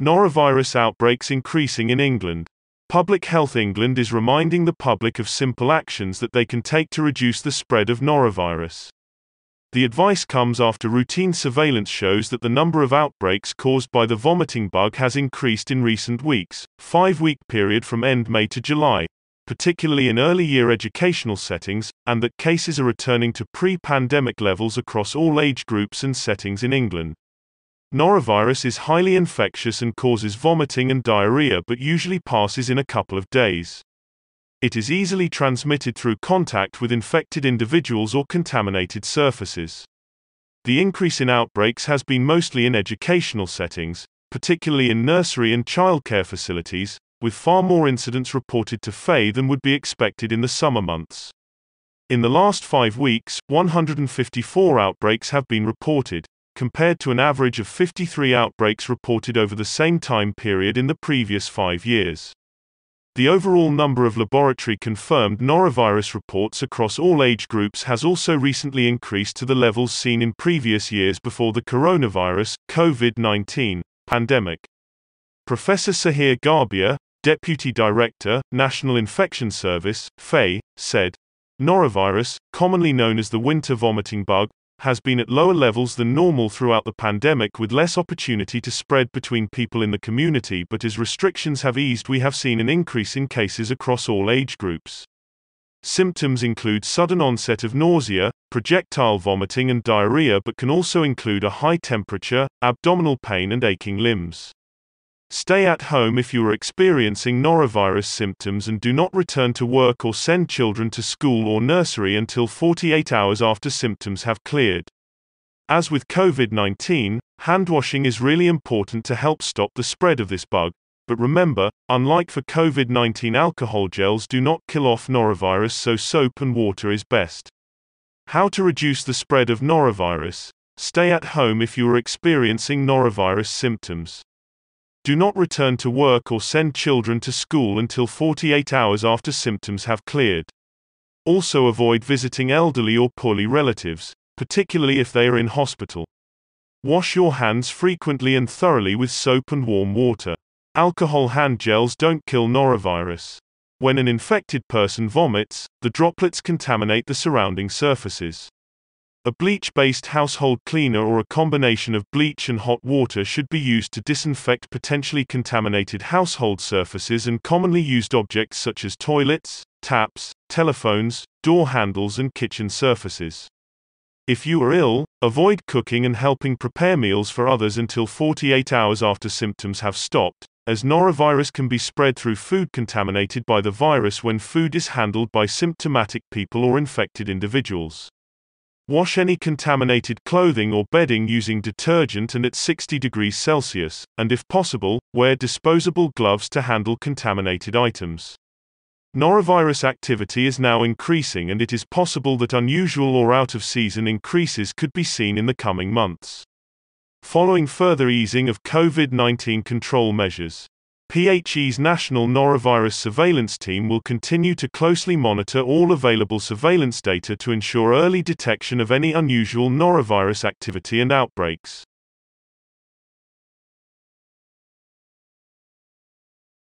Norovirus outbreaks increasing in England. Public Health England is reminding the public of simple actions that they can take to reduce the spread of norovirus. The advice comes after routine surveillance shows that the number of outbreaks caused by the vomiting bug has increased in recent weeks, 5-week period from end May to July, particularly in early year educational settings, and that cases are returning to pre-pandemic levels across all age groups and settings in England. Norovirus is highly infectious and causes vomiting and diarrhea but usually passes in a couple of days. It is easily transmitted through contact with infected individuals or contaminated surfaces. The increase in outbreaks has been mostly in educational settings, particularly in nursery and childcare facilities, with far more incidents reported to FA than would be expected in the summer months. In the last 5 weeks, 154 outbreaks have been reported, compared to an average of 53 outbreaks reported over the same time period in the previous 5 years. The overall number of laboratory-confirmed norovirus reports across all age groups has also recently increased to the levels seen in previous years before the coronavirus, COVID-19, pandemic. Professor Sahir Garbia, Deputy Director, National Infection Service, FA, said, "Norovirus, commonly known as the winter vomiting bug, has been at lower levels than normal throughout the pandemic with less opportunity to spread between people in the community, but as restrictions have eased we have seen an increase in cases across all age groups. Symptoms include sudden onset of nausea, projectile vomiting and diarrhea but can also include a high temperature, abdominal pain and aching limbs. Stay at home if you are experiencing norovirus symptoms and do not return to work or send children to school or nursery until 48 hours after symptoms have cleared. As with COVID-19, hand washing is really important to help stop the spread of this bug, but remember, unlike for COVID-19, alcohol gels do not kill off norovirus, so soap and water is best." How to reduce the spread of norovirus? Stay at home if you are experiencing norovirus symptoms. Do not return to work or send children to school until 48 hours after symptoms have cleared. Also avoid visiting elderly or poorly relatives, particularly if they are in hospital. Wash your hands frequently and thoroughly with soap and warm water. Alcohol hand gels don't kill norovirus. When an infected person vomits, the droplets contaminate the surrounding surfaces. A bleach-based household cleaner or a combination of bleach and hot water should be used to disinfect potentially contaminated household surfaces and commonly used objects such as toilets, taps, telephones, door handles and kitchen surfaces. If you are ill, avoid cooking and helping prepare meals for others until 48 hours after symptoms have stopped, as norovirus can be spread through food contaminated by the virus when food is handled by symptomatic people or infected individuals. Wash any contaminated clothing or bedding using detergent and at 60 degrees Celsius, and if possible, wear disposable gloves to handle contaminated items. Norovirus activity is now increasing and it is possible that unusual or out-of-season increases could be seen in the coming months. Following further easing of COVID-19 control measures, PHE's National Norovirus Surveillance Team will continue to closely monitor all available surveillance data to ensure early detection of any unusual norovirus activity and outbreaks.